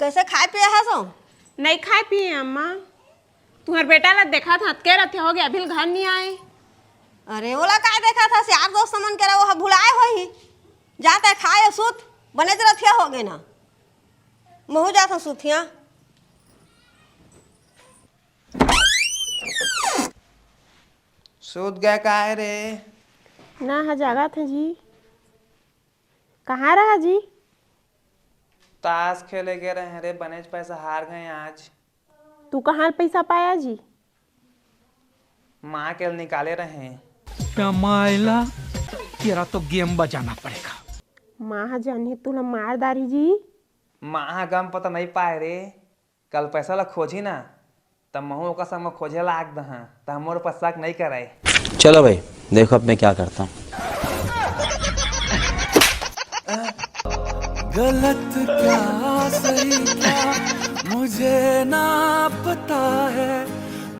कैसे खाए पिए है सो? नहीं खाए पिए अम्मा। तुम्हारे बेटा ला देखा था के रथे हो गया अभी घर नहीं आए। अरे ओला का देखा था यार दोस्त समन करे वो भुलाए हो ही जाते खाए सुत बने रथिया हो गए ना महू जाता सुथिया। सूत गया का है रे? ना हा जागा था जी। कहाँ रहा जी? ताश खेले गए रहे रे, बनेज पैसा हार गए आज। तू कहाँ पैसा पाया जी? माँ के निकाले रहे। टमाइला तेरा तो गेम बजाना पड़ेगा। माँ जाने तू ला मार दारी जी। माँ गम पता नहीं पाए रे, कल पैसा ला खोजी ना तब महू ओका संग में खोजे ला आग दहा त हमर पर शक नहीं करे। चलो भाई देखो अब मैं क्या करता हूँ। गलत क्या सही क्या मुझे ना पता है।